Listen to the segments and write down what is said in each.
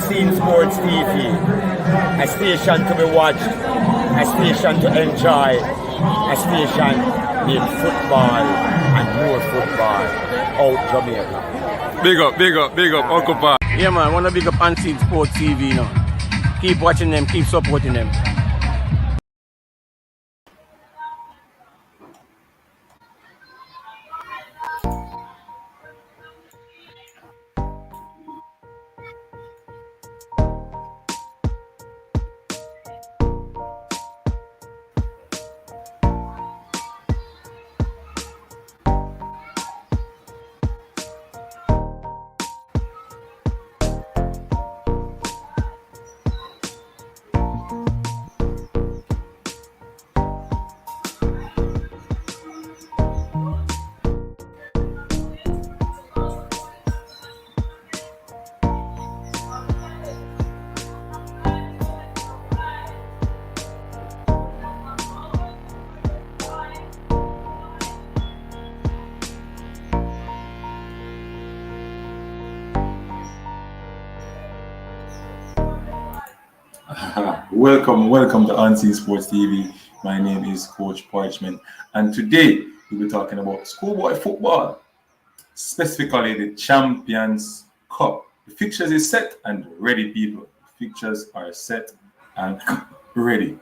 Unseen Sports TV, a station to be watched, a station to enjoy, a station with football and more football out Jamaica. Big up, Uncle Pa. Yeah, man, want to big up Unseen Sports TV now. Keep watching them, keep supporting them. Welcome to Unseen Sports TV. My name is Coach Parchment, and today we'll be talking about schoolboy football, specifically the Champions Cup. The fixtures is set and ready, people. The fixtures are set and ready.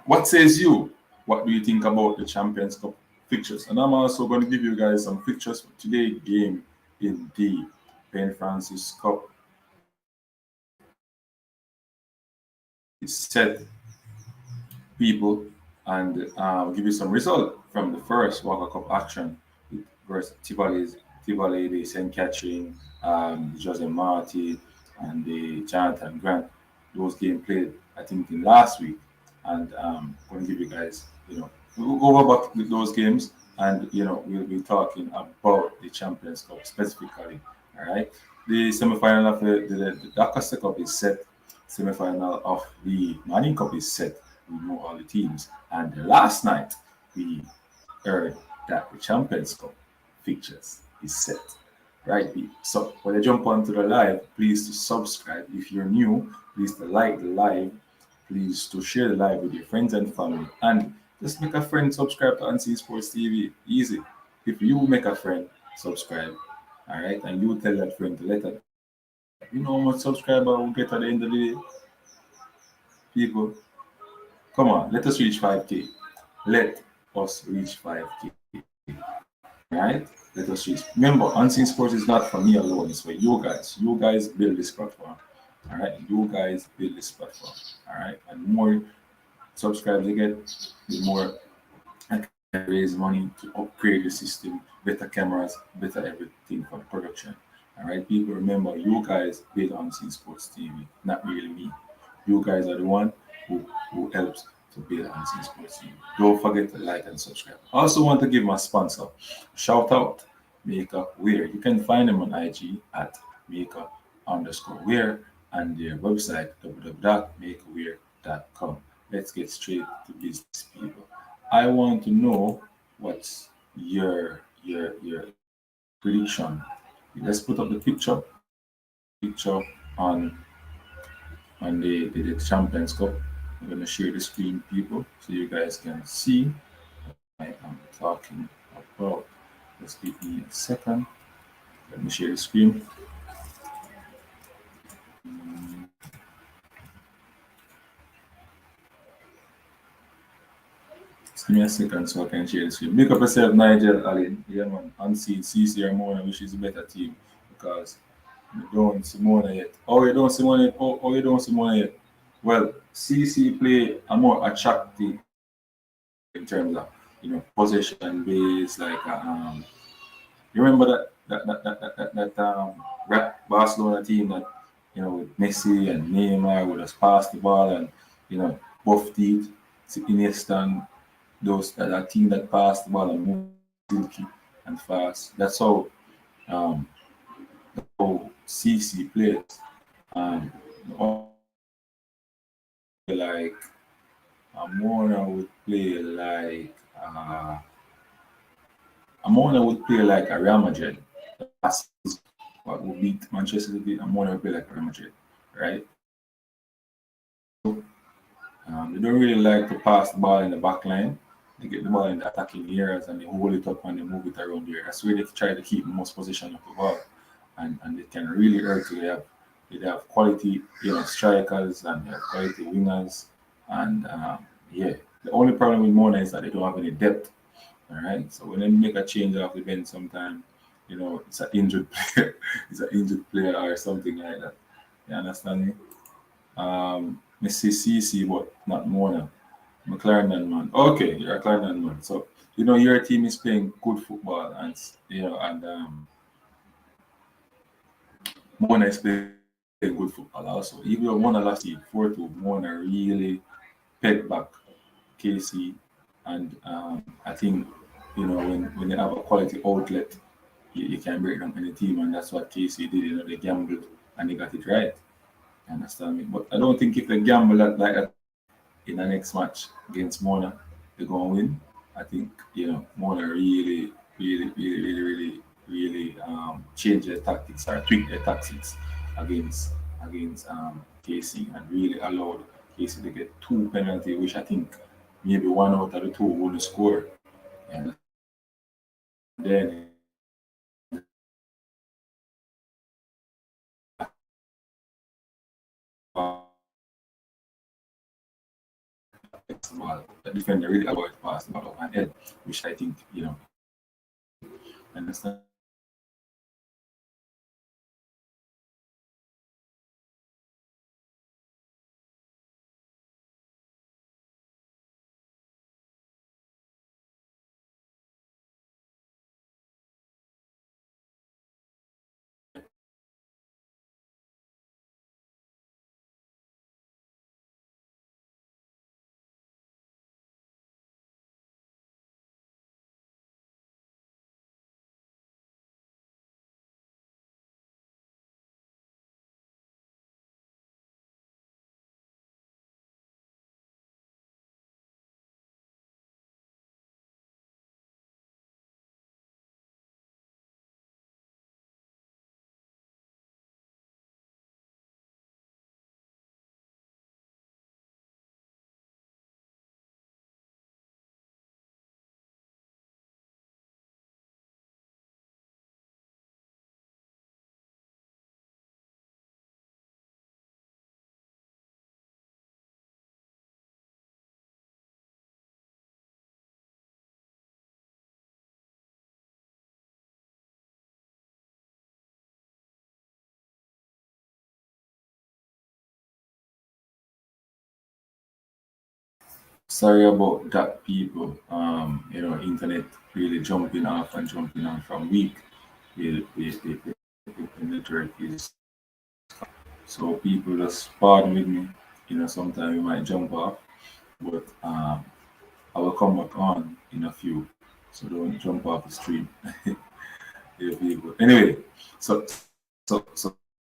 What says you? What do you think about the Champions Cup fixtures? And I'm also going to give you guys some fixtures for today's game in the Ben Francis Cup. It's set, people, and give you some result from the first Walker Cup action versus Tivoli, St. Catherine, Jose Marti, and the Jonathan Grant. Those games played, I think, in last week, and I'm going to give you guys, we'll go over back with those games, and we'll be talking about the Champions Cup specifically. All right, the semi-final of the Dakar Cup is set. Semi-final of the Manning Cup is set. We know all the teams. And last night, we heard that the Champions Cup fixtures is set. Right? So when you jump onto the live, please to subscribe. If you're new, please to like the live. Please to share the live with your friends and family. And just make a friend subscribe to Unseen Sports TV. Easy. If you make a friend, subscribe. All right? And you tell that friend to let it. You know how much subscriber we'll get at the end of the day? People, come on, let us reach 5K. Let us reach 5K. Right? Let us reach. Remember, Unseen Sports is not for me alone, it's for you guys. You guys build this platform. All right? You guys build this platform. All right? And the more subscribers you get, the more I can raise money to upgrade the system, better cameras, better everything for the production. All right, people, remember, you guys build Unseen Sports TV, not really me. You guys are the one who helps to build Unseen Sports TV. Don't forget to like and subscribe. I also want to give my sponsor a shout out, Maker Wear. You can find them on IG at Maker_Wear and their website www.makerwear.com. Let's get straight to business, people. I want to know what's your prediction. Let's put up the picture on the Champions Cup. I'm going to share the screen, people, so you guys can see what I am talking about. Just give me a second. Let me share the screen. Just give me a second so I can share the screen. Make up yourself, Nigel Allen. Yeah, man. Unseen CC Ramona, which is a better team because you don't see Mona yet. Oh, you don't see Mona yet? Oh, you don't see Mona yet? Well, CC play a more attractive in terms of possession base. Like you remember that Barcelona team that with Messi and Neymar would just pass the ball and buff teeth, Iniesta, that team that passed the ball and moved silky and fast. That's how CC plays. Like Amona would play like a Real Madrid. That's what would beat Manchester City. Amona would play like Real Madrid. right? They don't really like to pass the ball in the back line. They get the ball in the attacking areas and they hold it up and they move it around there. That's where they try to keep the most possession of the ball. And it can really hurt you. They have quality, strikers and they have quality wingers. And yeah, the only problem with Mona is that they don't have any depth. All right. So when they make a change off the bench sometime, it's an injured player. It's an injured player or something like that. You understand me? Missy CC, but not Mona. I'm a Clarendon man. Okay, you're a Clarendon man. So your team is playing good football, and Mona is playing good football also. Even though Mona last year 4-2, Mona really pegged back KC, and I think when they have a quality outlet, you can break down any team, and that's what KC did. They gambled and they got it right. You understand me? But I don't think if they gamble like that in the next match against Mona, they're gonna win. I think Mona really change their tactics or tweak their tactics against KC and really allowed KC to get 2 penalties, which I think maybe one out of the two wouldn't score. And then the defender really avoid pass the ball over my head, which I think understand. Sorry about that, people. Internet really jumping off and jumping on from week. The network is so people just pardon with me. Sometimes we might jump off, but I will come back on in a few. So don't jump off the stream. Yeah, people. Anyway, so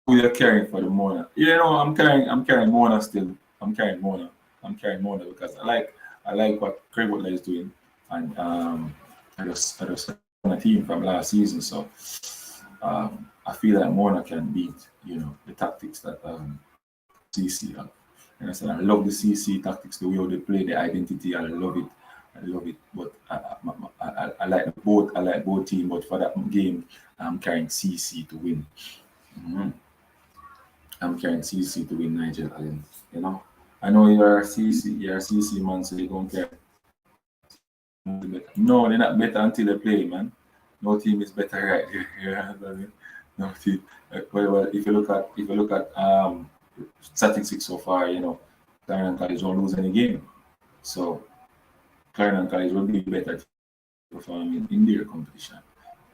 we are caring for the Mona. I'm carrying Mona still. I'm carrying Mona because I like what Craig Butler is doing, and I just on a team from last season, so I feel like Mona can beat the tactics that CC have. And I said I love the CC tactics, the way they play, the identity. I love it. I love it. But I like both. I like both teams. But for that game, I'm carrying CC to win. Mhm. I'm carrying CC to win Nigel Allen. I know you're a CC man, so you don't care. No, they're not better until they play, man. No team is better right here. You know what I mean? No team. Well, if you look at statistics so far, Clarendon College don't lose any game. So Clarendon College will be better to perform in their competition.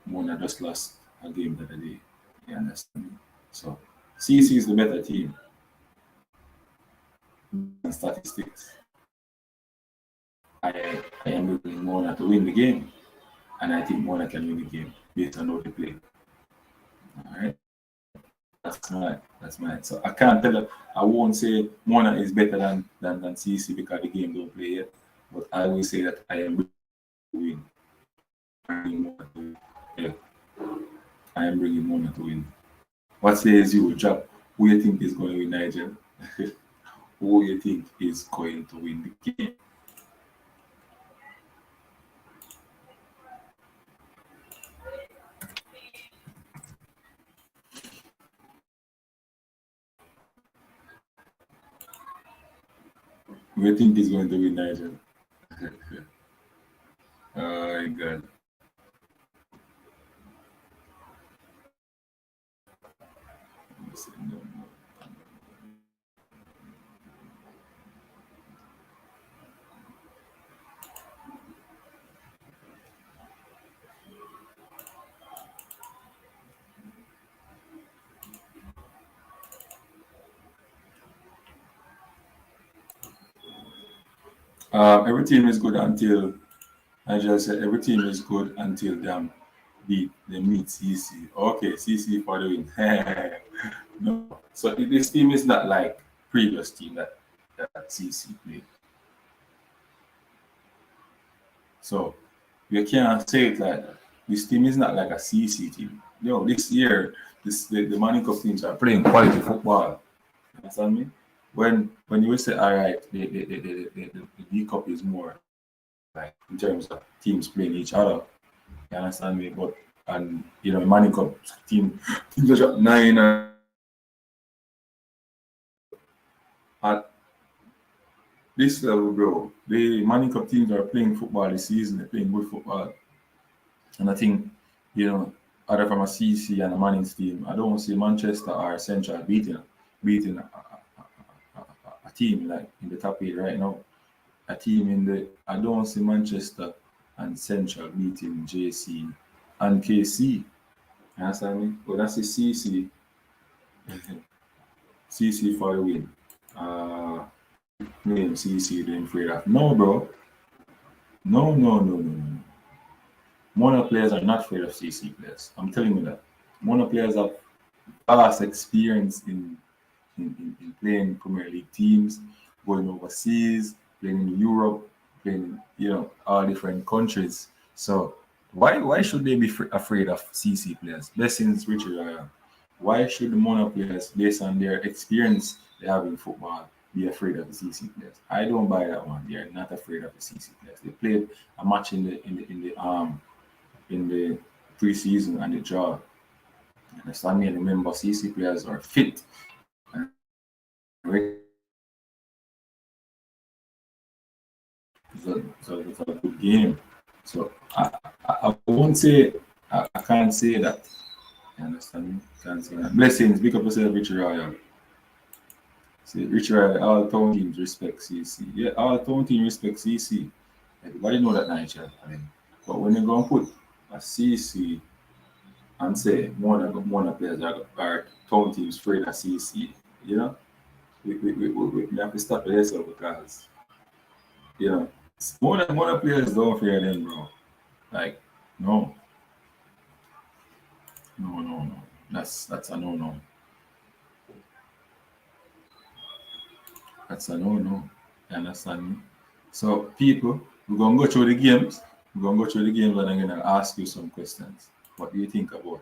Mona just lost a game the other day. You understand me? So CC is the better team in statistics. I am looking Mona to win the game, and I think Mona can win the game based on how they play. All right, that's mine. So I can't tell you. I won't say Mona is better than CC because the game don't play yet. But I will say that I am bringing Mona to win. Yeah, I am bringing Mona to win. What says you, Jack? Who you think is going to win, Nigel? Who you think is going to win the game? Who you think is going to win, Nigel? Oh my God. Every team is good until I just said every team is good until them they meet CC. Okay, CC for the win. No, so this team is not like previous team that CC played. So you can't say it like that. This team is not like a CC team. This year the Money Cup teams are playing quality football. You understand me? When you say all right, the D Cup is more like in terms of teams playing each other. You understand me? But and Money Cup teams are just 9 at this level, bro. The Money Cup teams are playing football this season. They're playing good football, and I think other from a CC and a Manning's team, I don't see Manchester or Central beating a team like in the top 8 right now. A team I don't see Manchester and Central beating JC and KC. You understand me? But that's the CC. CC for the win. Name CC doing afraid of. No, bro. No. Mono players are not afraid of CC players. I'm telling you that. Mono players have vast experience in playing Premier League teams, going overseas, playing in Europe, playing all different countries. So why should they be afraid of CC players? Blessings, Richard. Why should the Mono players, based on their experience they have in football, be afraid of the CC players? I don't buy that one. They are not afraid of the CC players. They played a match in the preseason and the draw. You understand me? And remember, CC players are fit and ready. So it's a good game. So I won't say I can't say that. You understand me? Can't say that. Blessings, big up yourself, Richard Royal. See, Richard Royal, all town teams respect CC. Yeah, all town teams respect CC. Everybody know that, Nigel. But when you go and put a CC and say more players are town teams afraid of CC, we have to stop this because more players don't fear them, bro. Like, no. That's a no. That's a no. You understand me? So people, we're gonna go through the games. We're gonna go through the games and I'm gonna ask you some questions. What do you think about it?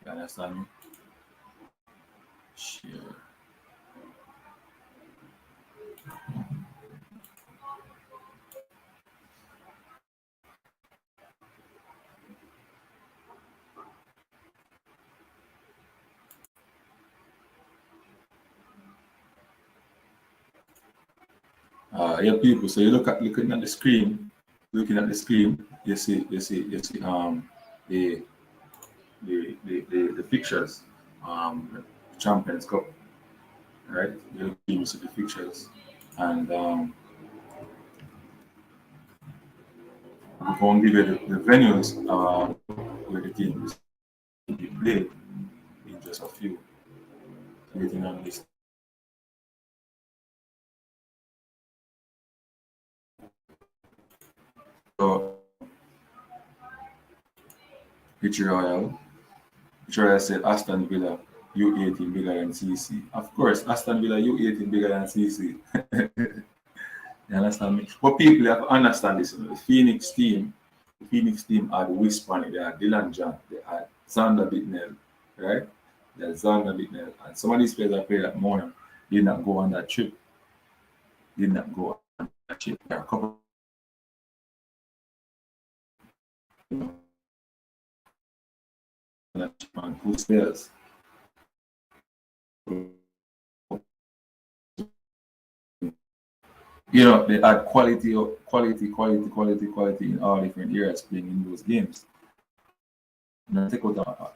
You understand me? Sure. Yeah, people. So you looking at the screen, you see the the fixtures, Champions Cup, right? You see the fixtures, and we're going to give you the venues where the games will be played in just a few. Waiting on this. So, Richard Royal said Aston Villa U18 bigger than CC. Of course, Aston Villa U18 bigger than CC. You understand me? But people have to understand this. The Phoenix team are the Whisper, they are Dylan John, they are Xander Bittnell, right? There's Zander Bicknell, and some of these players that played at Mona did not go on that trip. Did not go on that trip. There are a couple of good players. You know, they had quality in all different areas playing in those games. Now take out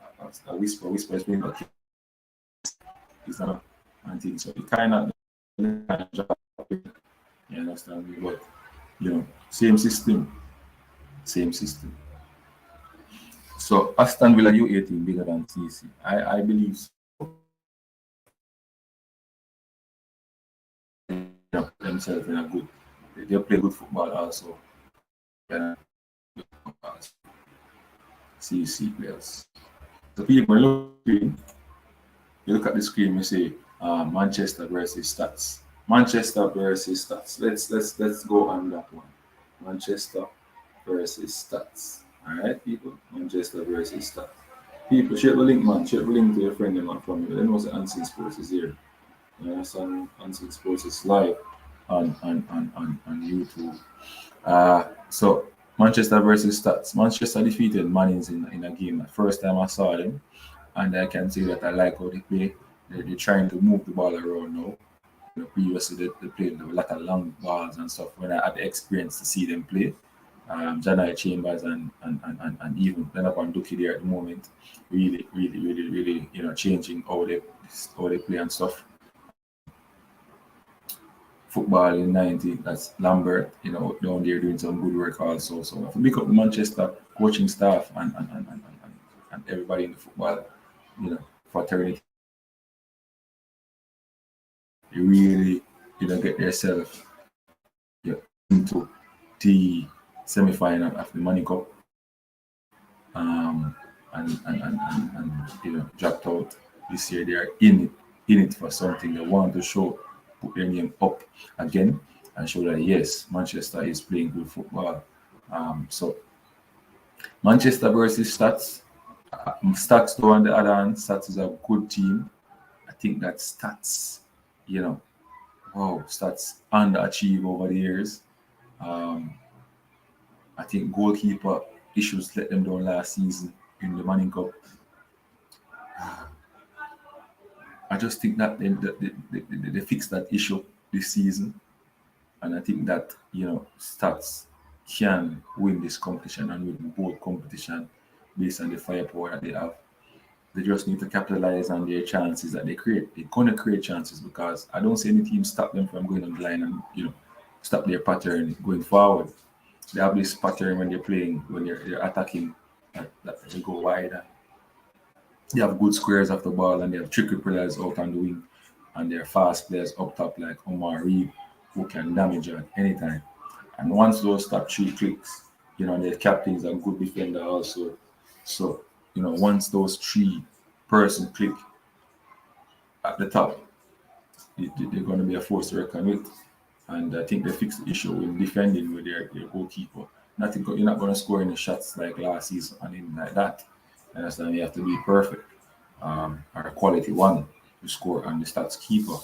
a whisper is playing that it's not and things. So it kind of you understand me, but you know, same system. So Aston Villa U18 bigger than TC. I believe so. You know, themselves in a good. They play good football also. Yeah, CC players. So people you look at the screen, you say Manchester versus Stats. Manchester versus Stats. Let's go on that one. Manchester versus Stats. Alright, people. Manchester versus Stats. People, share the link, man. Share the link to your friend and from you. They know the Unseen Sports is here. You understand? Unseen Sports is live on YouTube. So Manchester versus Stats. Manchester defeated Mannings in a game. The first time I saw them, and I can say that I like how they play. They're trying to move the ball around now. You know, previously they played a lot of long balls and stuff. When I had the experience to see them play, Janai Chambers and even Lenapan Duki there at the moment, really, you know, changing how they play and stuff. Football in 90, that's Lambert, you know, down there doing some good work also. So if you pick up the Manchester coaching staff and everybody in the football, you know, fraternity, you really, you know, get yourself into the semi-final of the Money Cup, and you know, dropped out this year. They are in it for something. They want to show, put their name up again, and show that yes, Manchester is playing good football. So Manchester versus Stats. Stats, though, on the other hand, Stats is a good team. I think that Stats, you know, wow, Stats underachieve over the years. I think goalkeeper issues let them down last season in the Manning Cup. I just think that they fixed that issue this season, and I think that, you know, Stats can win this competition and win both competition based on the firepower that they have. They just need to capitalize on their chances that they create. They're gonna create chances because I don't see any team stop them from going on the line and, you know, stop their pattern going forward. They have this pattern when they're playing, when they're attacking, that they go wide. They have good squares off the ball and they have tricky players out on the wing, and they're fast players up top like Omar Reed who can damage you at any time. And once those top three clicks, you know, their captain is a good defender also. So, you know, once those three person click at the top, they're going to be a force to reckon with. And I think they fixed the issue in defending with their goalkeeper. You're not going to score any shots like last season and anything like that. And that's why you have to be perfect, or a quality one to score on the stats keeper.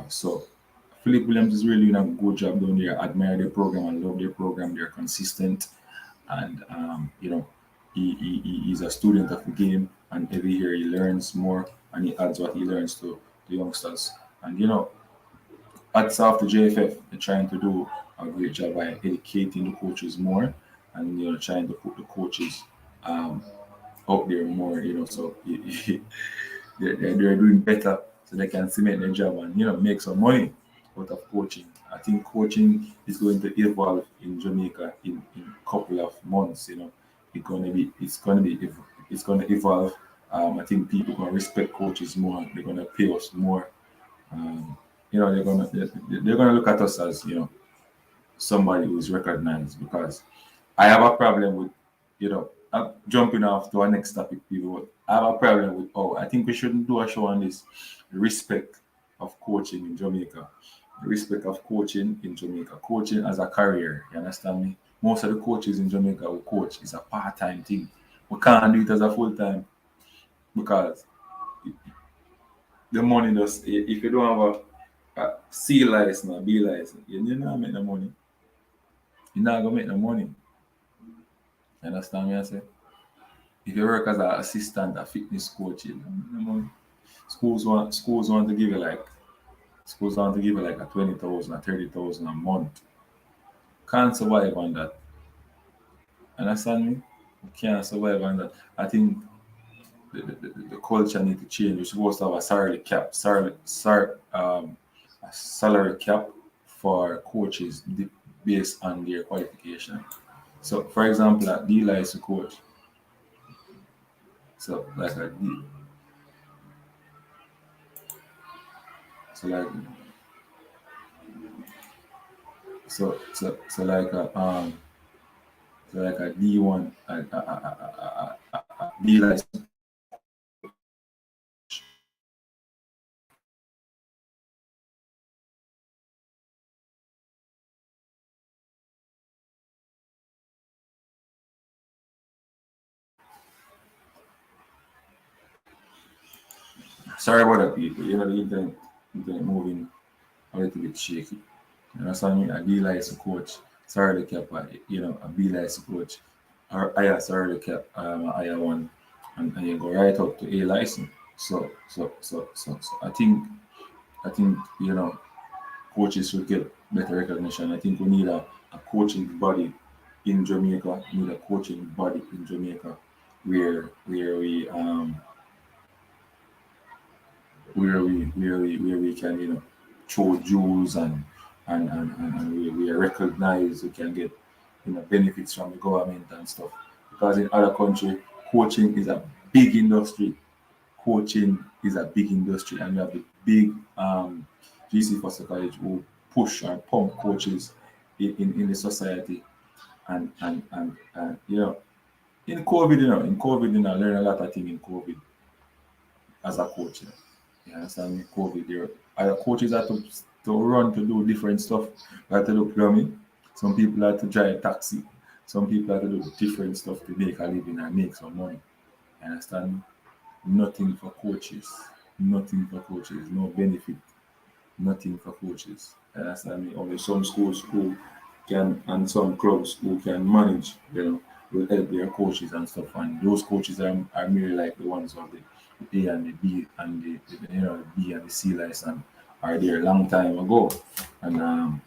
So Philip Williams is really doing a good job down there. I admire their program and love their program. They're consistent, and you know, he's a student of the game, and every year he learns more and he adds what he learns to the youngsters. And you know, hats off to JFF. They're trying to do a great job by educating the coaches more, and you know, trying to put the coaches out there more. You know, so they're doing better, so they can cement their job and, you know, make some money out of coaching. I think coaching is going to evolve in Jamaica in a couple of months. You know, it's going to evolve. I think people are going to respect coaches more. They're going to pay us more. You know, they're gonna look at us as, you know, somebody who's recognized, because I have a problem with, you know, I'm jumping off to our next topic, people. I have a problem with, I think we shouldn't do a show on this, the respect of coaching in Jamaica. The respect of coaching in Jamaica. Coaching as a career, you understand me? Most of the coaches in Jamaica who coach is a part-time thing. We can't do it as a full-time because the money does. If you don't have a C license or B license, you're not make no money. You're not gonna make no money. You understand me? I say, if you work as an assistant, a fitness coach, you don't make no money. Schools want to give you like a 20,000 or 30,000 a month. Can't survive on that. Understand me? You can't survive on that. I think the culture need to change. We're supposed to have a salary cap for coaches based on their qualification. So, for example, a D license coach. So, like a D. So, like, so like a D1, a D license. Sorry about that, people. You know, the internet moving a little bit shaky. You understand me? A D license coach, sorry the cap, a B license coach, or I sorry the cap, I one, and you go right up to A license. So I think coaches should get better recognition. I think we need a coaching body in Jamaica. We need a coaching body in Jamaica where we can throw jewels and we are recognized. We can get benefits from the government and stuff, because in other country coaching is a big industry. Coaching is a big industry, and you have the big GC Foster College who push and pump coaches in the society. And in COVID, I learned a lot of things in COVID as a coach. You understand me? COVID, there other coaches had to run to do different stuff. They had to do plumbing. Some people had to drive taxi. Some people had to do different stuff to make a living and make some money. You understand me? Nothing for coaches. Nothing for coaches. No benefit. Nothing for coaches. You understand me? Only some schools who can, and some clubs who can manage, will help their coaches and stuff. And those coaches are merely like the ones of the A and the B and the B and the C license are there a long time ago, and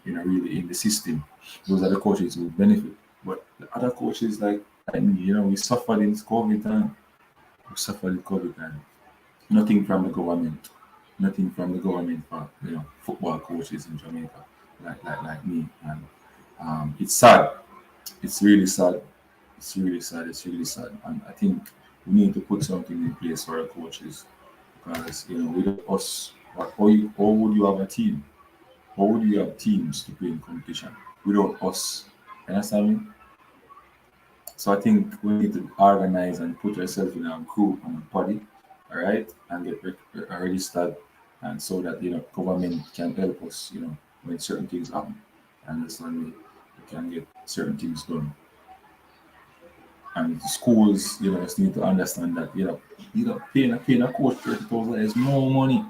really in the system. Those are the coaches who benefit. But the other coaches like me, we suffered in COVID time. We suffered in COVID time. Nothing from the government. Nothing from the government for football coaches in Jamaica like me. And it's sad. It's really sad. It's really sad. It's really sad. And I think we need to put something in place for our coaches, because without us, how would you have a team? How would you have teams to play in competition without us? You understand me? So I think we need to organize and put ourselves in a group and a body, all right, and get registered, and so that government can help us, when certain things happen, and that's when we can get certain things done. And the schools, just need to understand that paying a coach 30,000 is no money.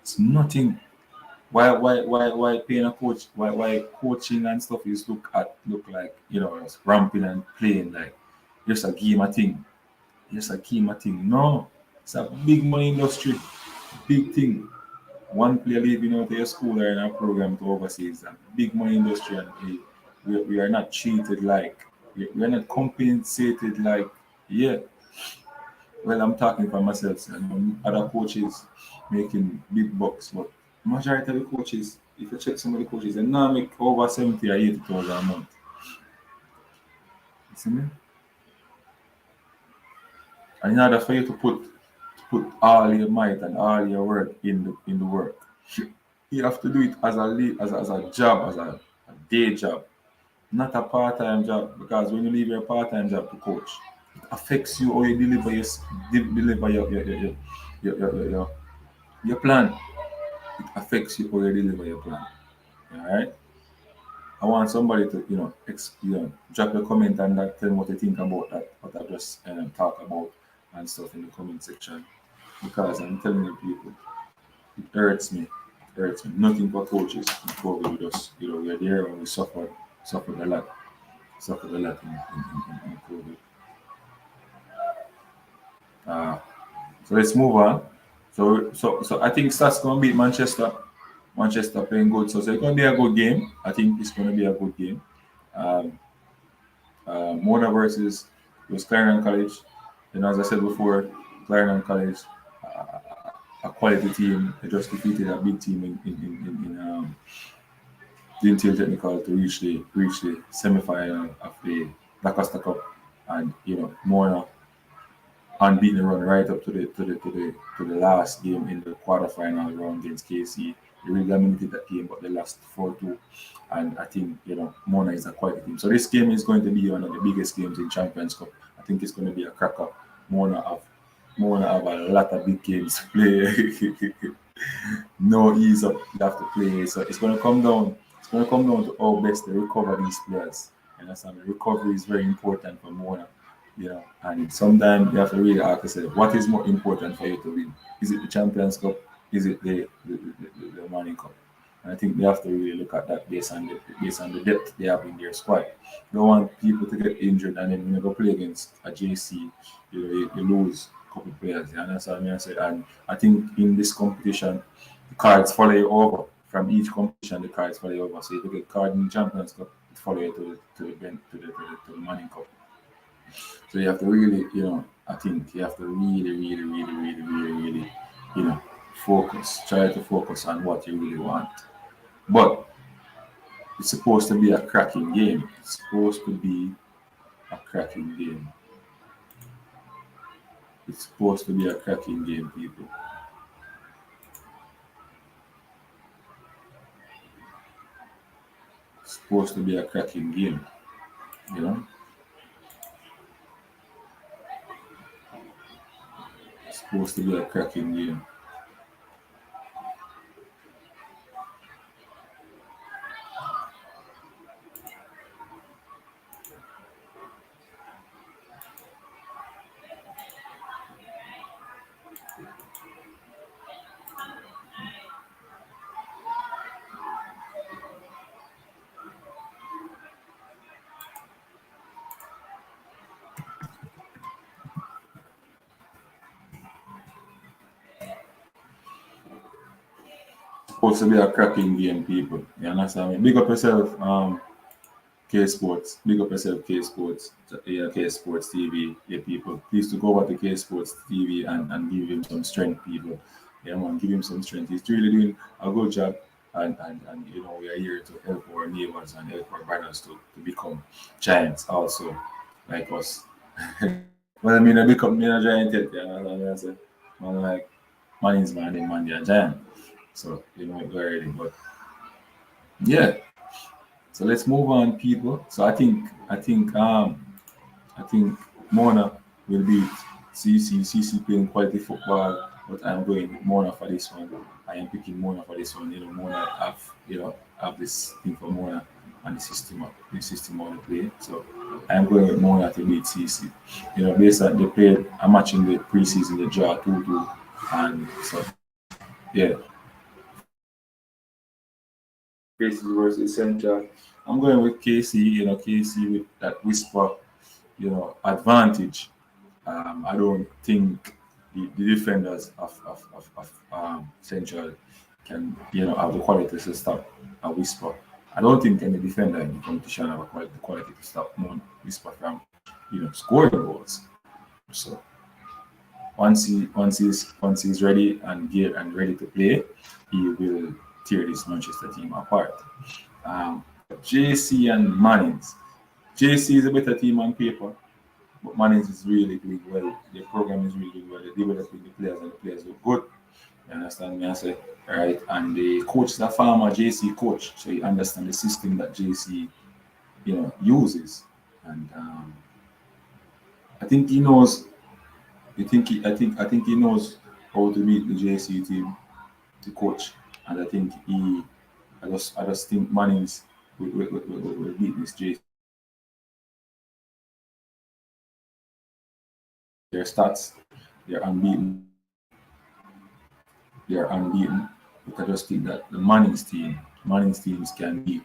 It's nothing. Why paying a coach? Why coaching and stuff is look like just ramping and playing like just a game of thing. Just a game of thing. No, it's a big money industry, big thing. One player leaving out of your school or in a program to overseas, a big money industry, and we are not treated like, we are not compensated like, yeah. Well, I'm talking for myself, and other coaches making big bucks, but majority of the coaches, if you check some of the coaches, they now make over 70 or 80,000 a month. You see me? And in order for you to put all your might and all your work in the work, you have to do it as a job, as a day job, not a part-time job. Because when you leave your part-time job to coach, it affects you how you deliver your plan. It affects you how you deliver your plan. All right. I want somebody to drop a comment and that, tell me what you think about that, what I just talk about and stuff in the comment section. because I'm telling you, people, it hurts me. It hurts me. Nothing but coaches in COVID with us. We're there and we suffered a lot, in COVID. Uh, so let's move on. So I think Stats gonna beat Manchester. Manchester playing good, so it's gonna be a good game. I think it's gonna be a good game. Um, Mona versus was Clarendon College. As I said before, Clarendon College, uh, a quality team. They just defeated a big team in the Intel Technical to reach the semi-final of the Lancaster Cup, and Mona unbeaten run right up to the last game in the quarterfinal round against KC. They really dominated that game, but they lost 4-2. And I think Mona is a quality team. So this game is going to be one of the biggest games in Champions Cup. I think it's going to be a cracker. Mona have a lot of big games to play. No ease up you have to play. So it's going to come down. It's going to come down to how best they recover these players. And that's recovery is very important for Mona. And sometimes you have to really ask yourself, what is more important for you to win? Is it the Champions Cup? Is it the Money Cup? And I think they have to really look at that based on the depth they have in their squad. You don't want people to get injured and then when you go play against a JC, you lose a couple of players. You understand what I say? And I think in this competition, the cards follow you over. From each competition, the cards follow you over. So if you get card in the Champions Cup, it follow you to the Money Cup. So you have to really, I think you have to really, focus. Try to focus on what you really want. But it's supposed to be a cracking game. It's supposed to be a cracking game. It's supposed to be a cracking game, people. It's supposed to be a cracking game, you know? It's supposed to be a cracking game. Supposed to be a cracking game, people. You understand me? Big up yourself, K Sports. Big up yourself, K Sports. Yeah, K Sports TV. Yeah, people. Please to go over to K Sports TV and give him some strength, people. Yeah, man, give him some strength. He's really doing a good job. And we are here to help our neighbors and help our brothers to become giants also, like us. Well, I mean, I become a giant yet, yeah. I say, man, like, man is man, and man, they are giant. So, it already. But yeah. So let's move on, people. So I think Mona will beat CC. CC playing quality football, but I'm going with Mona for this one. I am picking Mona for this one. Mona have this thing for Mona and the system on the play. So I'm going with Mona to beat CC. Based on they played a match in the preseason, the draw 2-2, and so yeah. KC versus Central. I'm going with KC. KC with that whisper, advantage. I don't think the defenders of Central can, have the quality to stop a whisper. I don't think any defender in the competition have the quality to stop one whisper from, scoring goals. So once he's ready and geared and ready to play, he will tear this Manchester team apart. JC and Mannings. JC is a better team on paper, but Mannings is really doing well. The program is really doing well. They're developing the players and the players look good. You understand me? I say, right? And the coach is a former JC coach, so he understands the system that JC, uses. And I think he knows. I think he knows how to beat the JC team, the coach, and I just think Mannings will beat this JC. Their stats, they're unbeaten. they're unbeaten. But I just think that the Manning's teams can beat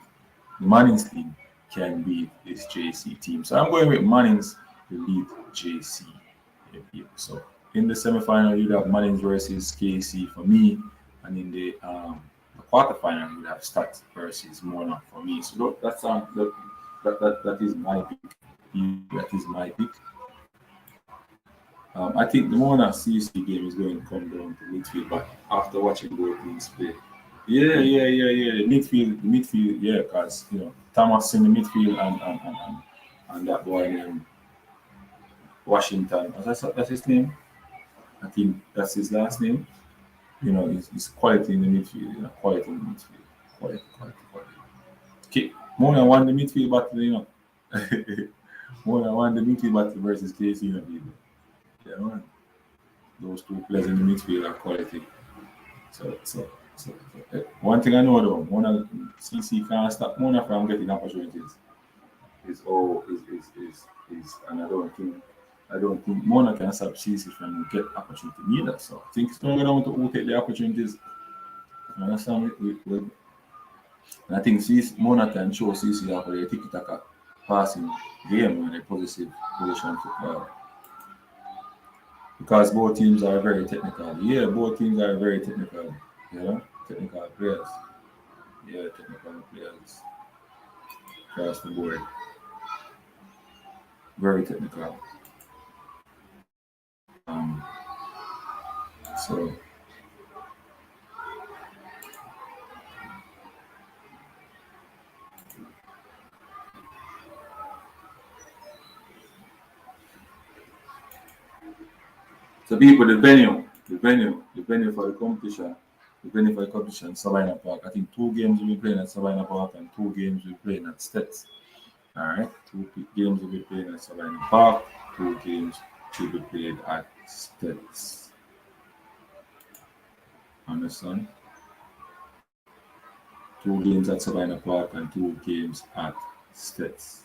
the Manning's team can beat this JC team. So I'm going with Manning's to beat JC. So in the semi-final, you'd have Manning's versus KC for me, and in the quarterfinal, you'd have Stats versus Mona for me. So that is my pick. That is my pick. I think the Mona CC game is going to come down to midfield, but after watching both teams play. Yeah. The midfield, yeah, because Thomas in the midfield and that boy named Washington. That's his name. I think that's his last name. It's quality in the midfield. Quality in the midfield. Quality. Okay, Mona won the midfield battle. Mona won the midfield battle versus KC. Yeah, man. Those two players in the midfield are quality. So one thing I know though, Mona CC can't stop Mona from getting opportunities. And I don't think Mona can stop CC from get opportunity neither. So I think it's going to go down to who take the opportunities. You understand? And I think Mona can show CC after the tiki-taka passing game when they position football. Because both teams are very technical. Yeah, both teams are very technical. Technical players. Yeah, technical players. Across the board. Very technical. So people, the venue for the competition, Savannah Park. I think 2 games will be playing at Savannah Park and 2 games will be playing at Stets. All right, 2 games will be playing at Savannah Park, 2 games will be played at Stets. Understand? 2 games at Savannah Park and 2 games at Stets.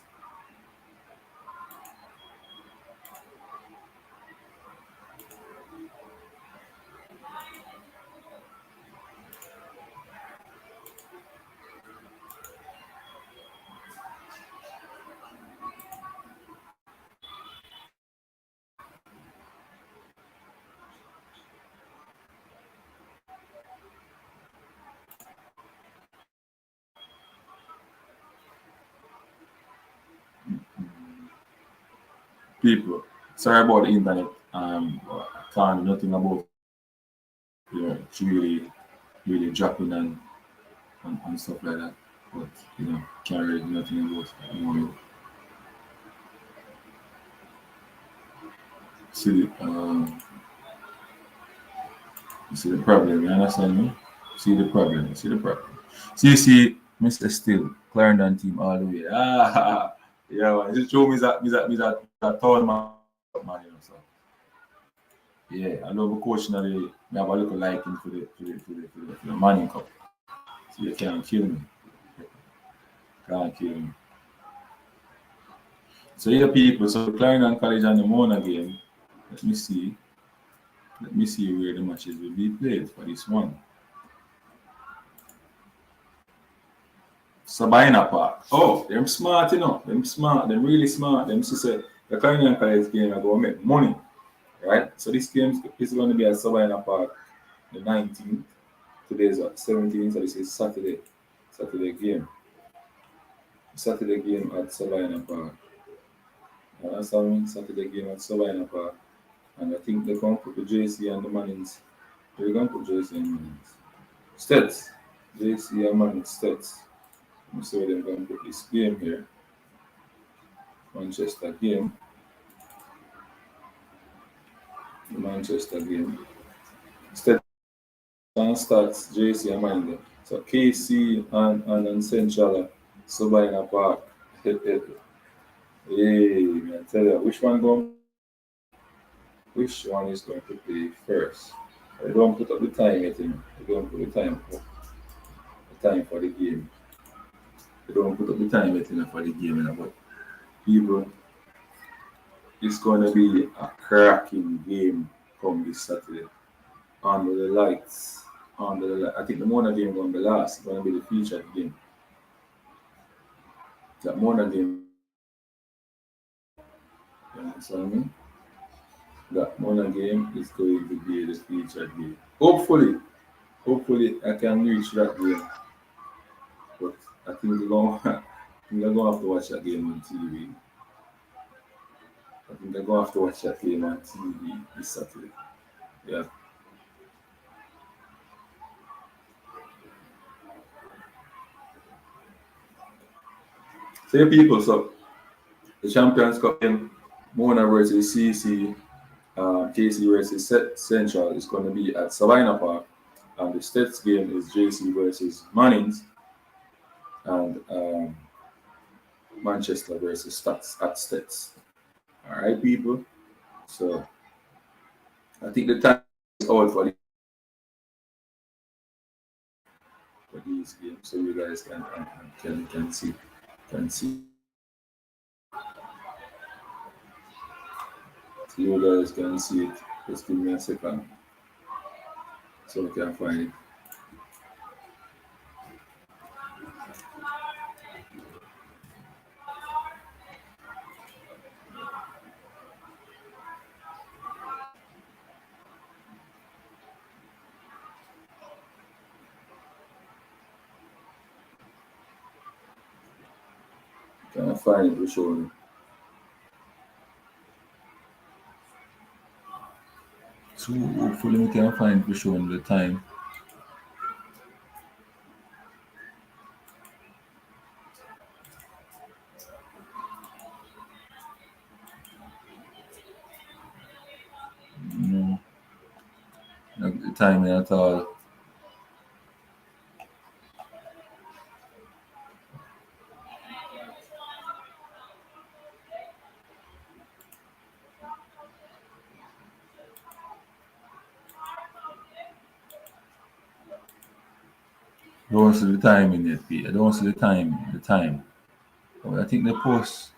People, sorry about the internet. I can't do nothing about it's really dropping and stuff like that. But can't really do nothing about it. See you see the problem, you understand me? See the problem. See, Mr. Still, Clarendon team all the way. Yeah, man. Just show me that tall man, so. Yeah, I love the coach now. Me have a little liking for the Manning Cup. So you can't kill me. So yeah, people. So Clarendon College and the Mona game. Let me see where the matches will be played for this one. Sabina Park. Oh, them smart, Them really smart. Them say the Clarendon College game are going to make money. Right? So this game is going to be at Sabina Park the 19th. Today is 17th, so this is Saturday game. Saturday game at Sabina Park. Saturday game at Sabina Park. And I think they're going to put the JC and the Mannings. They're going to put JC and Mannings. Stets. JC and Mannings Stets. Let me see where they're going to put this game here. Manchester game. The Manchester game. Stets and Stats, JC and Mannings. So KC and Central Sabina Park. Hey, I tell you, which one is going to play first? I don't put up the time yet, I don't put the time for the game. I don't put up the time yet for the game, but people, it's going to be a cracking game come this Saturday under the lights. I think the Mona game going to be last. It's going to be the featured game. That Mona game. You understand me? That Mona game is going to be the featured game. Hopefully I can reach that game. But I think I'm going to have to watch that game on TV. I think I'm going to have to watch that game on TV this Saturday. Yeah. So people, so the Champions Cup game, Mona versus CC, KC versus Central is going to be at Savannah Park. And the States game is JC versus Mannings. And Manchester versus Stats at States. All right, people. So I think the time is out for these games, so you guys can see So you guys can see it. Just give me a second, so we can find it. Can I find it? We'll show you. So hopefully we can find it. We'll show you the time. No, not the timing at all. Don't see the timing yet, Pete. I don't see the time. Oh, I think they posted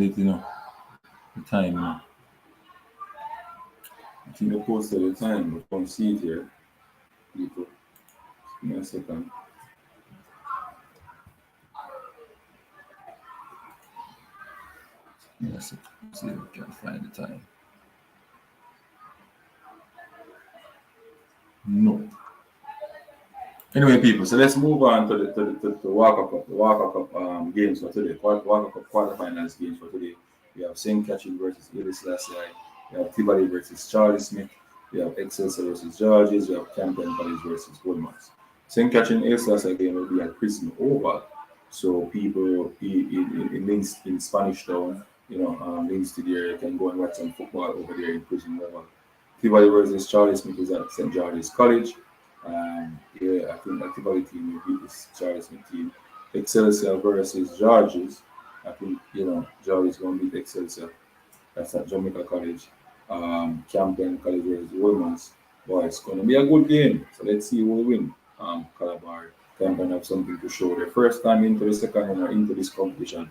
it, the time, I think they posted the time, but don't see it here, people. Give me a second. Yes, see if we can find the time. No. Anyway, people, so let's move on to the Walker Cup. The Walker Cup games for today. Walker Cup quarterfinals games for today. We have St. Catherine versus Illis Lassie. We have Tivoli versus Charlie Smith. We have Excelsior versus Georges. We have Camden College versus Goldmans. St. Catherine Illis Lassie game will be at Prison Oval. So people in links in Spanish Town, links to there, you can go and watch some football over there in Prison Oval. Tivoli versus Charlie Smith is at St. George's College. I think the Tivoli team will beat this Charlie Smith team. Excelsior versus Georges. I think Georges is going to beat Excelsior. That's at Jamaica College. Camden College versus Women's. Boy, it's going to be a good game. So let's see who will win. Calabar Camden have something to show. Their first time into the second round or into this competition.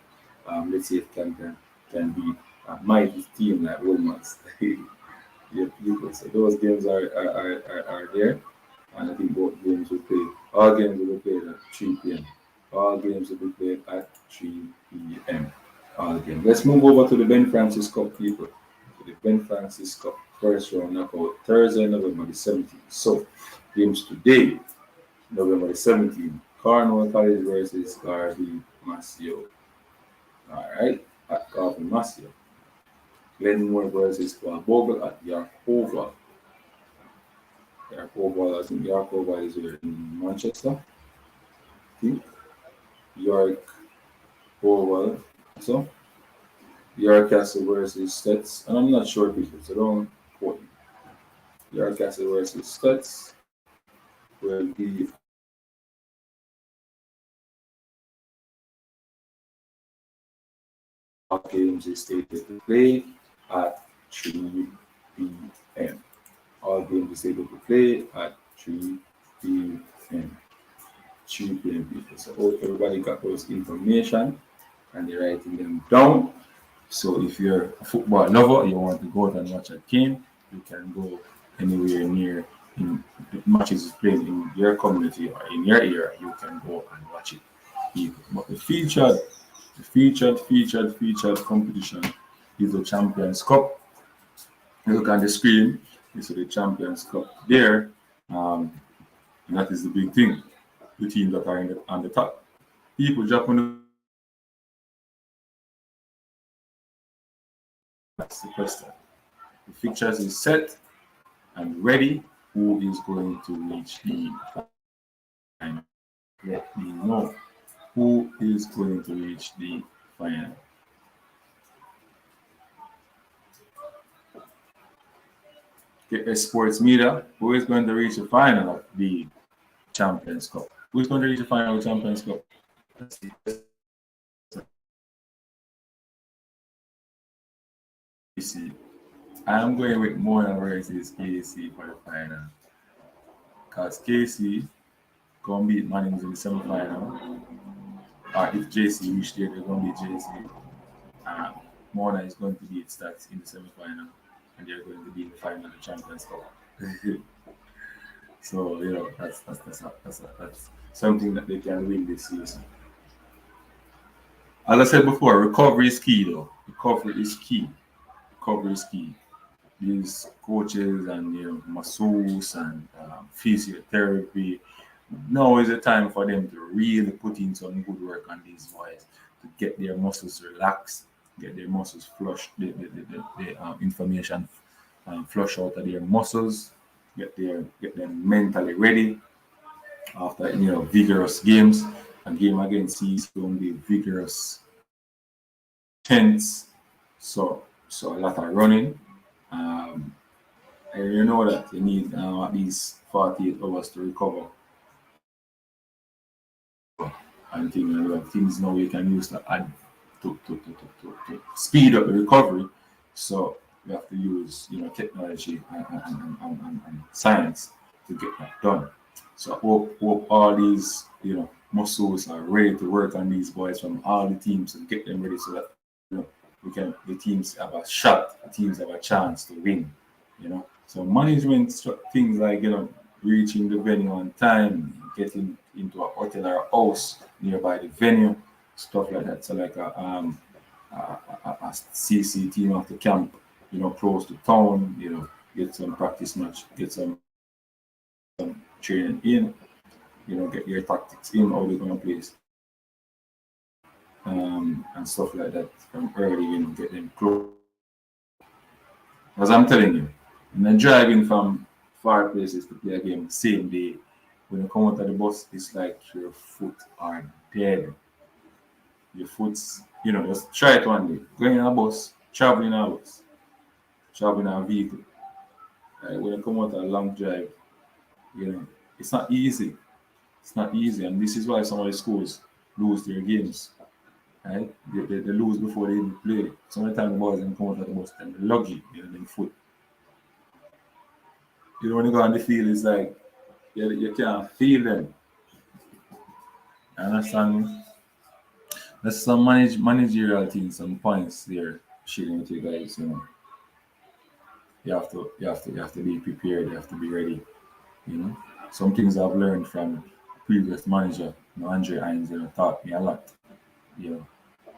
Let's see if Camden can beat a mighty team like Women's. Yeah, people. So those games are there. And I think both games will play. All games will be played at 3 p.m. All games will be played at 3 p.m. All games. Let's move over to the Ben Francis Cup, people. To the Ben Francis Cup first round knockout Thursday, November the 17th. So, games today, November the 17th. Cornwall College versus Garvey Masio. All right, at Garvey Masio. Glenmore versus Bogle at York Oval. York Oval, I think York Oval is here in Manchester. I think York Oval. So York Castle versus Stets. And I'm not sure people, so don't quote me. York Castle versus Stets will be games is stated to play at 3 p.m. All games is able to play at 3 p.m. 3 p.m. people. So hope everybody got those information and they're writing them down. So if you're a football lover, you want to go out and watch a game, you can go anywhere near in the matches is played in your community or in your area, you can go and watch it. But the featured competition is the Champions Cup. You look at the screen, you see the Champions Cup there, and that is the big thing. The teams that are on the top. People jump on that's the question. The fixtures is set and ready. Who is going to reach the final? Let me know who is going to reach the final. Okay, sports media. Who is going to reach the final of the Champions Cup? Who is going to reach the final of the Champions Cup? Let's see. KC. I'm going with Mona versus KC for the final. Because KC gonna beat Mannings in the semi-final. Or if JC reach there, they're gonna beat JC. Mona is going to beat Stats in the semi-final, and they're going to be in the final of the Champions Cup. So that's something that they can win this season. As I said before, recovery is key though. Recovery is key. These coaches and masseuse and physiotherapy. Now is the time for them to really put in some good work on these boys to get their muscles relaxed, get their muscles flushed, the information flush out of their muscles, get them mentally ready after vigorous games. A game against C is going to be vigorous, tense, so a lot of running. And you know that you need at least 48 hours to recover. And things now you can use to add to speed up the recovery. So you have to use technology and science to get that done. So I hope all these muscles are ready to work on these boys from all the teams and get them ready so that the teams have a shot, the teams have a chance to win. So management things like reaching the venue on time, getting into a hotel or a house nearby the venue, stuff like that. So like a CC team of the camp, close to town, get some practice match, get some training in, get your tactics in, how they're gonna play. And stuff like that from early, get them close. As I'm telling you, and then driving from far places to play a game the same day, when you come out of the bus, it's like your foot are dead. Your foot's, just try it one day. Going in a bus, traveling in a vehicle. When you come out of a long drive, it's not easy. And this is why some of the schools lose their games. Right? They lose before they even play. Some of the time the boys come out of the bus and they're lucky, their foot. When you go on the field, it's like you can't feel them. You understand? There's some managerial things, some points there sharing with you guys. You have to be prepared. You have to be ready. Some things I've learned from previous manager, Andre Hines, taught me a lot.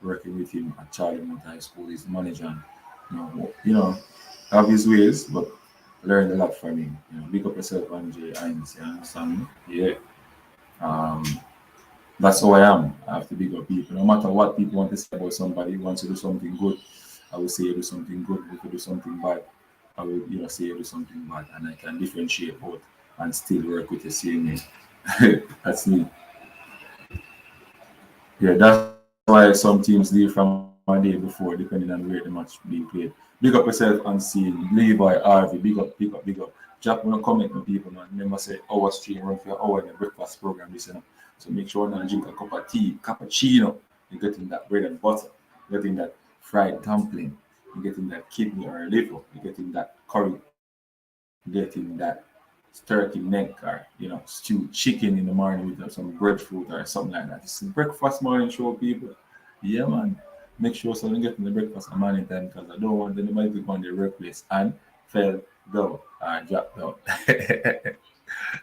Working with him at Charlie Mount High School, he's the manager. Have his ways, but learned a lot from him. Pick up yourself, Andre Hines. You understand me? Yeah. That's how I am. I have to big up people. No matter what people want to say about somebody, wants to do something good, I will say you do something good. If you do something bad, I will say you do something bad, and I can differentiate both and still work with the same way. That's me. Yeah, that's why some teams leave from a day before, depending on where the match being played. Big up yourself and see Levi, Harvey, big up. Jack, when you comment on people, man, remember say hour stream run for an hour in the breakfast program, So make sure you drink a cup of tea, cappuccino. You're getting that bread and butter. You're getting that fried dumpling. You're getting that kidney or liver. You're getting that curry. You're getting that turkey neck or stewed chicken in the morning with some breadfruit or something like that. It's a breakfast morning show, people. Yeah, man. Make sure someone getting the breakfast at morning time because I don't want anybody to go on their workplace and fell Go. Drop down.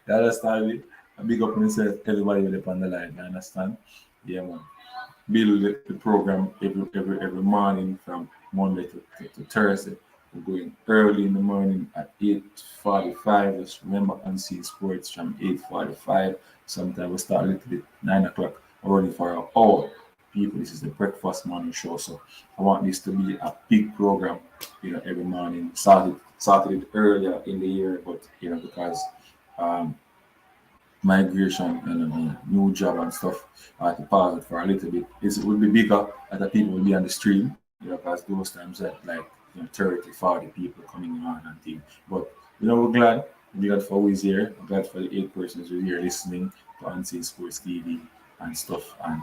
You understand me? I big up myself, everybody with up on the line, you understand? Yeah, man. Build the program every morning from Monday to Thursday. We're going early in the morning at 8:45. Just remember Unseen Sports from 8:45. Sometimes we start a little bit 9 o'clock already for our hour. People, this is the breakfast morning show. So I want this to be a big program, every morning. Started it earlier in the year, but because um migration and new job and stuff, I had to pause it for a little bit. It would be bigger as the people will be on the stream, because those times that like 30, 40 people coming on and things. But we're glad. We're glad for who is here. We're glad for the 8 persons who are here listening to Unseen Sports TV and stuff. And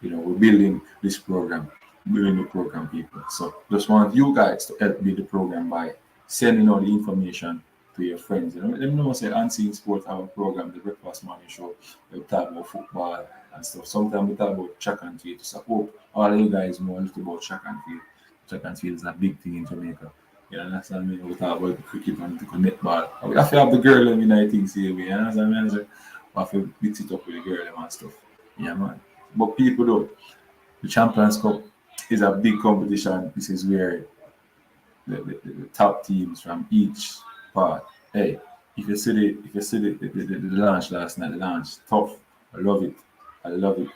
we're building this program, building the program, people. So just want you guys to help build the program by sending all the information to your friends. Let them know say Unseen Sports have a program, the Breakfast Morning Show. We talk about football and stuff. Sometimes we talk about track and field. So I hope all of you guys know a little about track and field. Track and field is a big thing in Jamaica. You understand me? We talk about the cricket and the netball. We have to have the girl in the things here. You understand me? We have to mix it up with the girl and stuff. Yeah, man. But people though, the Champions Cup is a big competition. This is where the top teams from each part. Hey, if you see the launch last night, the launch tough. I love it. I love it.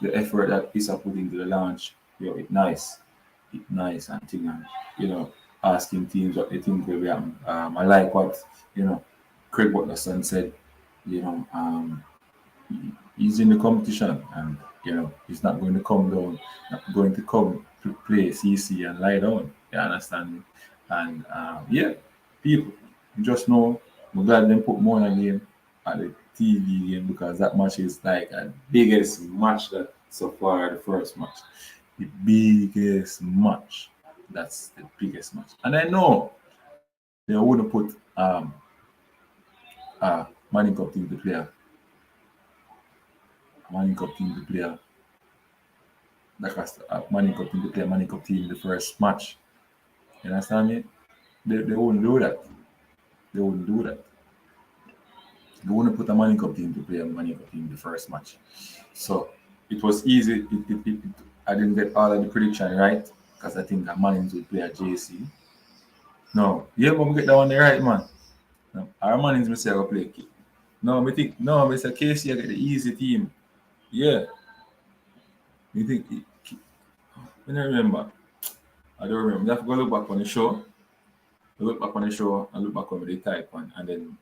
The effort that Issa put into the launch, it's nice. It's nice and thing and asking teams what they think will happen. I like what Craig Butlerson said. He's in the competition and he's not going to come down, not going to come to play CC and lie down. You understand me? And people just know I'm glad they put more on the game at the TV game because that match is like the biggest match that so far the first match. The biggest match. That's the biggest match. And I know they wouldn't put Manning Cup team to player. Manning Cup team to player. Like Manning Cup team to play Manning Cup team in the first match. You understand me? They wouldn't do that. They wouldn't do that. They wouldn't put a Manning Cup team to play a Manning Cup team in the first match. So it was easy. I didn't get all of the prediction right because I think that Mannings would play at JC. No, yeah, but we get that one there right, man. No, our Mannings may say I go play. No, I say KC I get the easy team. Yeah. You think I don't remember. I don't remember. You have to go look back on the show. Look back on the show and look back on the type one and then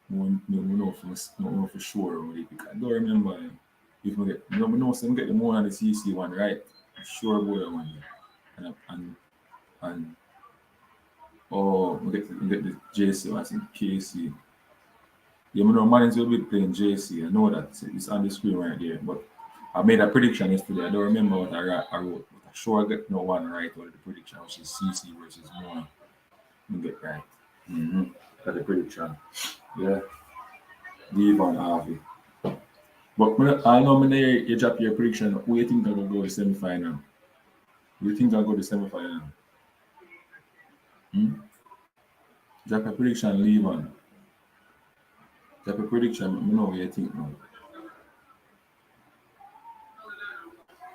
know for sure. I don't remember. If we get, know some get the more on the CC one right. Sure boy one. And we get the JC one in KC. Yeah, I know Mannings will be playing JC. I know that it's on the screen right there. But I made a prediction yesterday. I don't remember what I wrote. But I'm sure I get no one right out of the prediction, which is CC versus Moore. You get right. That's the prediction. Yeah. Devon Harvey. But I know you drop your prediction. Who do you think will go to semi-final? Who do you think will go to semi-final? Drop your prediction, leave on. Drop your prediction, let me know what you think now.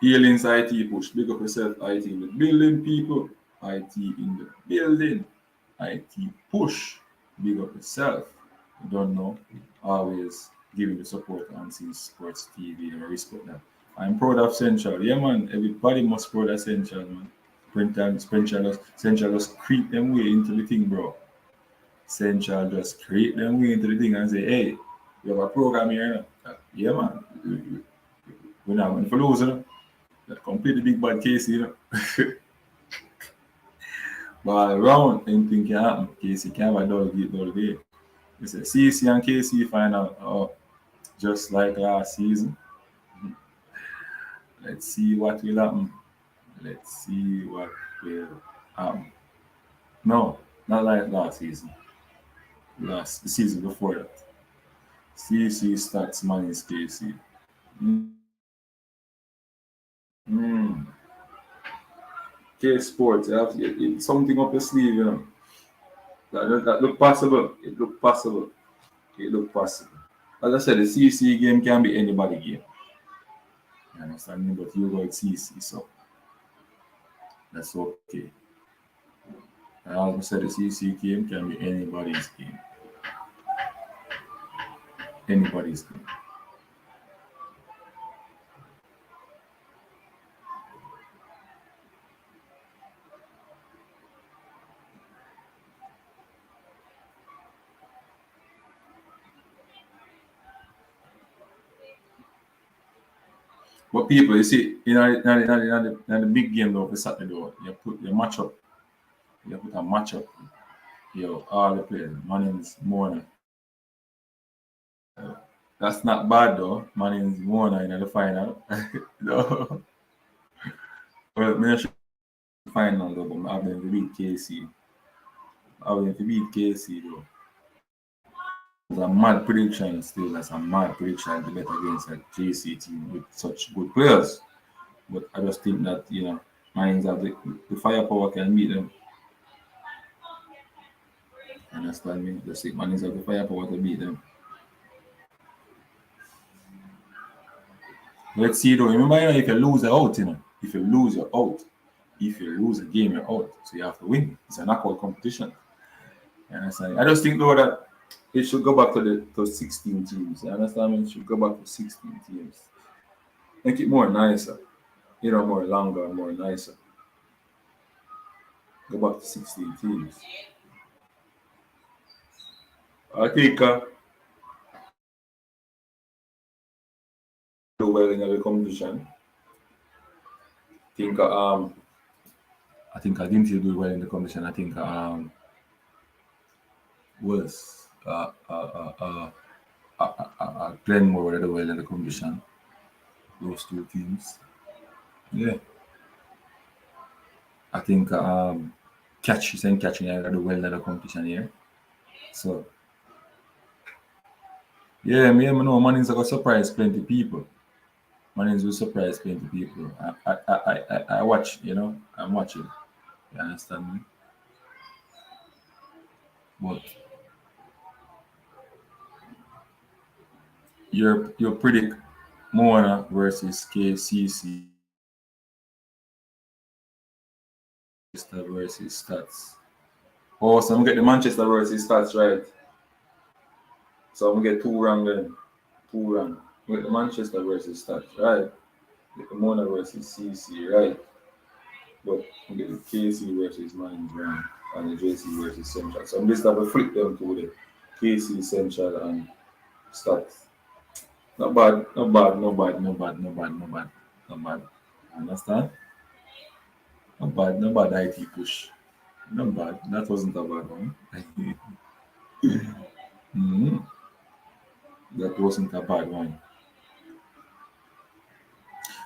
Aliens IT push. Big up yourself, IT in the building, people. IT in the building. IT push. Big up yourself. You don't know. Always giving the support to Unseen Sports TV and I respect that. I'm proud of Central. Yeah, man. Everybody must proud of Central, man. Central just creep them way into the thing, bro. Central just create them way into the thing and say, hey, you have a program here. Yeah, man. We're not going to lose, you know. That complete big bad case, you know. But around anything can happen. KC can't have a double day. It's a CC and KC final just like last season. Let's see what will happen. Let's see what will happen. No, not like last season. The season before that. CC stats minus KC. K Sports, you have to get something up your sleeve, you know. That look possible. It look possible. It look possible. As I said, the CC game can be anybody game. You understand me? But you go with CC, so that's okay. And as I said, the CC game can be anybody's game. Anybody's game. But people, you see, in the big game though, for Saturday, though, you put your match up. You put a match up. Yo, all the players, Manning's Mona. That's not bad though. Manning's Mona in the final. No. Well, me not sure the final though, but I'm going to beat KC. I'm going to beat KC though. It's a mad prediction still. That's a mad prediction to bet against a JC team with such good players. But I just think that, Manning's have the firepower can beat them. Understand me? Just think Manning's have the firepower to beat them. Let's see though. Remember, if you lose, you're out, If you lose, you're out. If you lose a game, you're out. So you have to win. It's a knockout competition. You understand? I just think though that it should go back to 16 teams. You understand me? It should go back to 16 teams. Make it more nicer. More longer, more nicer. Go back to 16 teams. I think do well in the competition. I think I didn't do well in the competition. I think was Glenmore did well in the competition. Those two teams. Yeah. I think catching I did well in the competition here. So yeah, me know Manning's gonna surprise plenty people. Manning's will surprise plenty people. I watch, I'm watching. You understand me? But you predict Mona versus KCC versus Stats. Oh, so I'm get the Manchester versus Stats right. So I'm gonna get 2 wrong then. 2 wrong. We get the Manchester versus Stats, right? Get the Mona versus CC, right? But we get the KC versus Manning's wrong and the JC versus Central. So I'm just have to flip them to the KC, Central and Stats. Not bad. Understand? Not bad IT push. Not bad. That wasn't a bad one. That wasn't a bad one.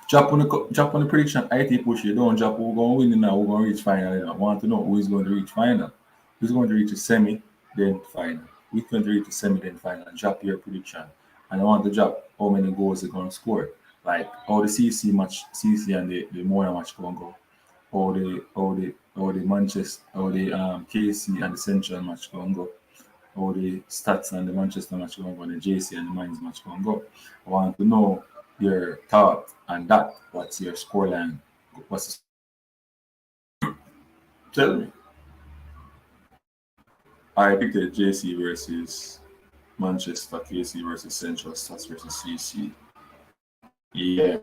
Drop on the prediction IT push. You don't drop who's going to win now, who's going to reach final. I want to know who is going to reach final. Who's going to reach the semi, then final. Who's going to reach the semi, then final. Drop your prediction. And I want to drop how many goals they're going to score. Like how the CC and the Mona match going to go. How the Manchester, how the KC and the Central match going to go. How the Stats and the Manchester match going to go, and the JC and the Mines match going to go. I want to know your thought and that. What's your scoreline? Tell me. I picked the JC versus Manchester, KC versus Central, Stats versus CC. Yeah.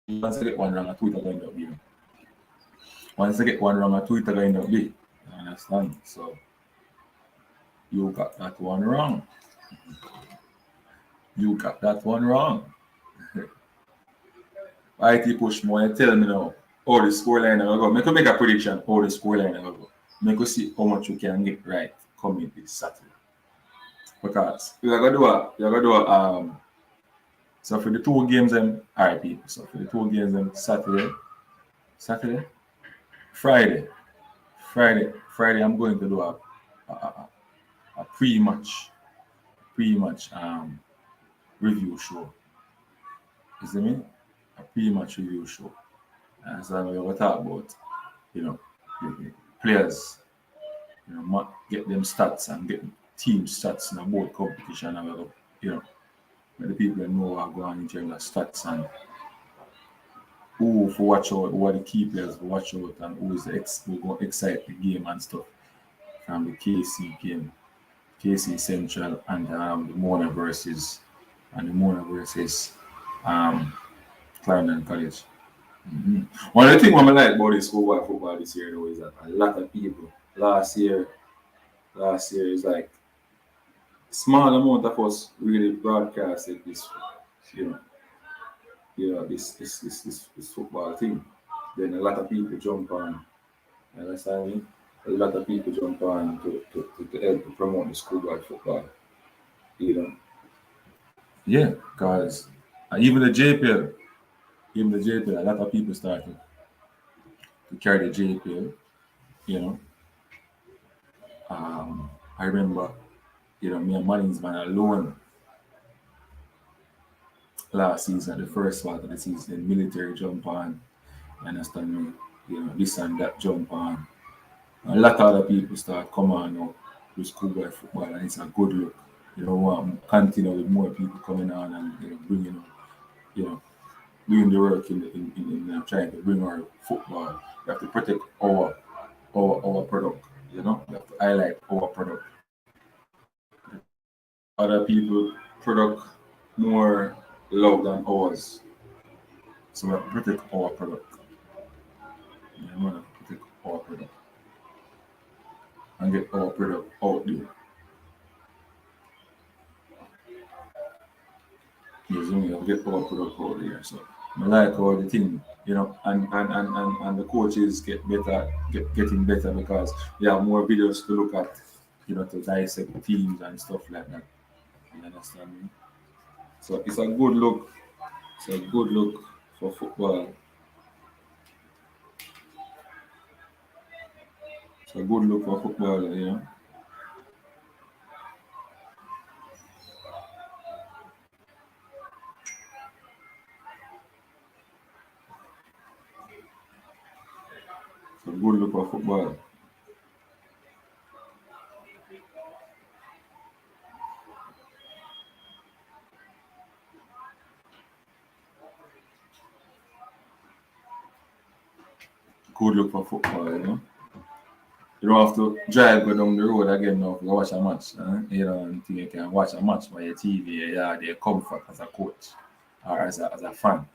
Once I get one wrong, a Twitter going to be. Once I get one wrong, a Twitter going to be. You understand? So you got that one wrong. You got that one wrong. IT push more. Tell me now. How the scoreline will go. Make a prediction. How the scoreline will go. Make you see how much you can get right coming this Saturday. Because you're gonna do a so for the 2 games alright people. So for the 2 games Saturday, Friday, I'm going to do a pre-match review show. You see me? a pre-match review show. And so we will talk about, the players, get them stats and get team stats in a board competition and we will, let the people know what go on in terms of stats and who for watch out, who are the key players for watch out and who going to excite the game and stuff from the KC game, KC Central and the Mona versus Clarendon College. One of the things I like about this schoolboy football this year though is that a lot of people last year is like small amount of us really broadcasted this, this football thing. Then a lot of people jump on. You understand me? A lot of people jump on to help to promote the schoolboy football. Yeah, because even the JPL, a lot of people started to carry the JPL. I remember, me and Mullins man alone last season, the first part of the season, military jump on, you understand me? This and that jump on. A lot of other people start come on now with schoolboy football, and it's a good look. Continue with more people coming on and bringing, doing the work in trying to bring our football. We have to protect our product. We have to highlight our product. Other people product more love than ours, so we have to protect our product. We have to protect our product and get our product out there. Yes, we have to get our product out there. So I like all the thing, and the coaches getting better because we have more videos to look at, to dissect teams and stuff like that. You understand me? So it's a good look. It's a good look for football. It's a good look for football, It's a good look for football. Good look for football. You don't have to drive go down the road again now to watch a match. And think you can watch a match by your TV, their comfort as a coach or as a fan.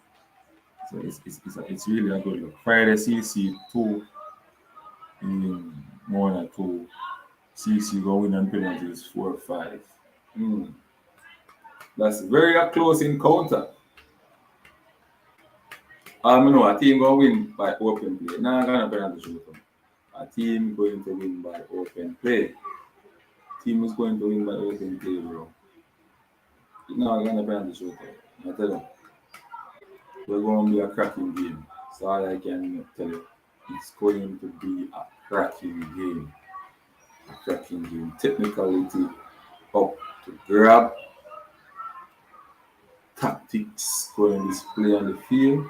So it's really a good look. Friday CC 2 more than 2. CC go win on penalties 4-5. That's very a close encounter. A team going to win by open play. Nah, gonna penalty shootout. A team going to win by open play. Team is going to win by open play, bro. It's not gonna penalty shootout. I tell you, we're going to be a cracking game. So all I can tell you, it's going to be a cracking game. A cracking game. Technicality up to grab. Tactics going to display on the field.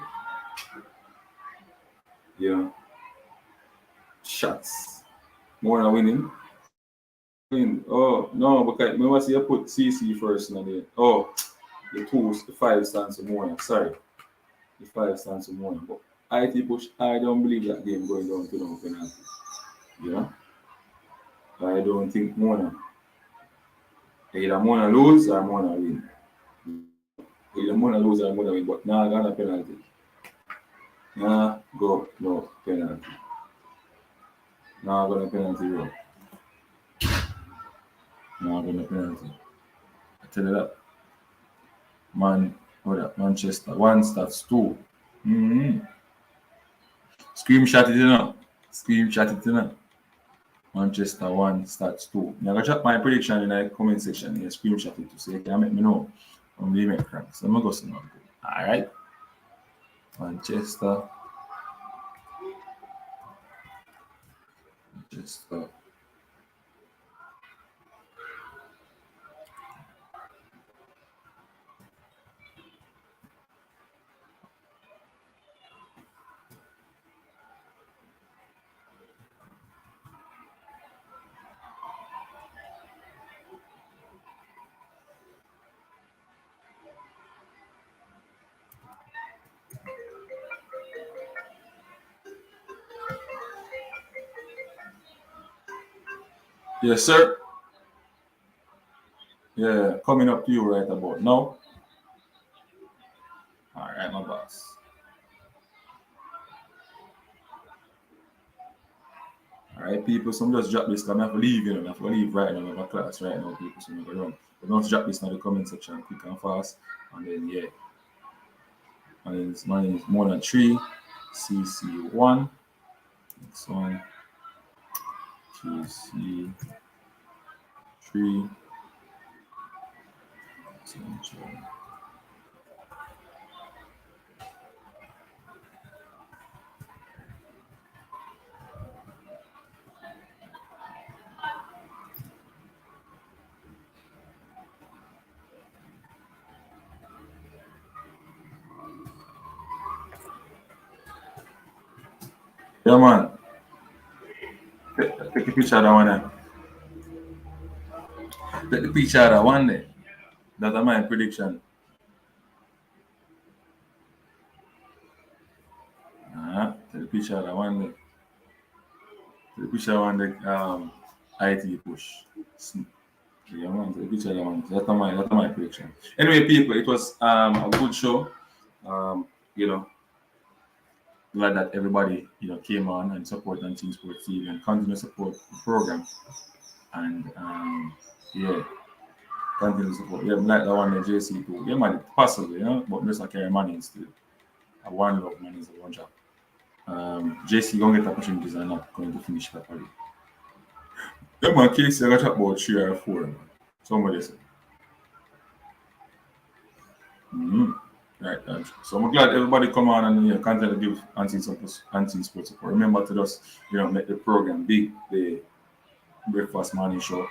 Shots. More than winning. Oh, no, because I see you put CC first in the the 5 stands for more. Sorry. The 5 stands for more. But IT push, I don't believe that game going down to no penalty. I don't think Mona. Either Mona lose or Mona win. Either Mona lose or Mona win, but now I got a penalty. Nah, go, no, penalty. Now I got a penalty, bro. Now I got a penalty. I tell you that. Manchester 1 stats 2. Screenshot it, Screenshot it, Manchester 1 stats 2. I'm going to drop my prediction in the comment section. You screenshot it so you can make me know when we make cranks. So I'm going to go see now. Alright. Manchester. Yes, sir. Yeah, coming up to you right about now. All right, my boss. All right, people. So I'm just drop this. I'm have to leave. I have to leave right now. I have a class right now, people. So I'm going to run. But don't drop this in the comment section quick and fast. And then yeah, mine is more than 3. CC1. Next one. GC3. Yeah, man. Take a picture of that one there. Take the picture of that one there. That's my prediction. Take the picture of that one there. Take the picture of one the IT push. Yeah, man. Take the picture of that one. That's my prediction. Anyway, people, it was a good show. You know, glad that everybody came on and support on Team Sports TV and continue to support the program. And yeah, continue to support. Yeah, like the one that JC too. Yeah, man, possibly, but just like carry money instead. I one love money is a one job. JC gonna get opportunities and not going to finish properly. Yeah, man, Casey, I got talk about 3 or 4, man. Somebody said. Mm-hmm. Right, so I'm glad everybody come on and continue to give anti sports support. Remember to just make the program big. The breakfast morning show.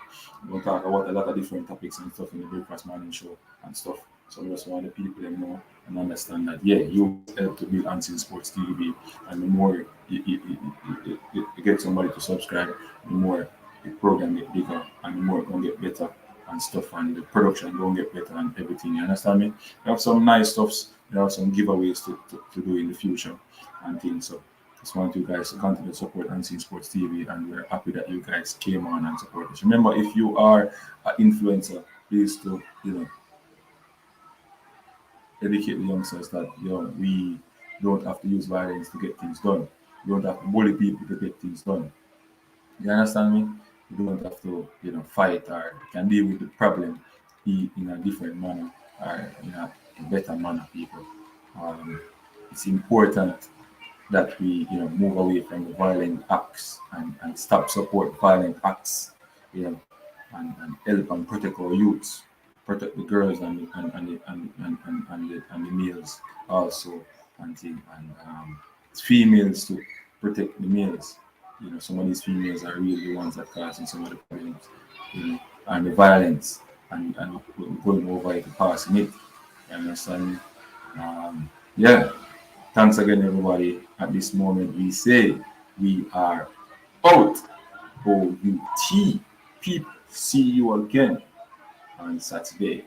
We'll talk about a lot of different topics and stuff in the breakfast morning show and stuff. So we just want the people to know and understand that you help to build Anti Sports TV, and the more you get somebody to subscribe, the more the program get bigger and the more it gonna get better and stuff, and the production gonna get better and everything. You understand me? We have some nice stuffs. We have some giveaways to do in the future and things. So just want you guys to continue to support Unseen Sports TV, and we're happy that you guys came on and support us. Remember, if you are an influencer, please to educate the youngsters that we don't have to use violence to get things done. We don't have to bully people to get things done. You understand me? You don't have to fight, or you can deal with the problem in a different manner, or in a better manner, people. It's important that we move away from the violent acts and stop support violent acts, and help and protect our youths, protect the girls and the males also, and females to protect the males. Some of these females are really the ones that causing some of the problems, and the violence, and going over it, passing it. You understand? Yeah. Thanks again, everybody. At this moment, we say we are out. OUT. People, see you again on Saturday.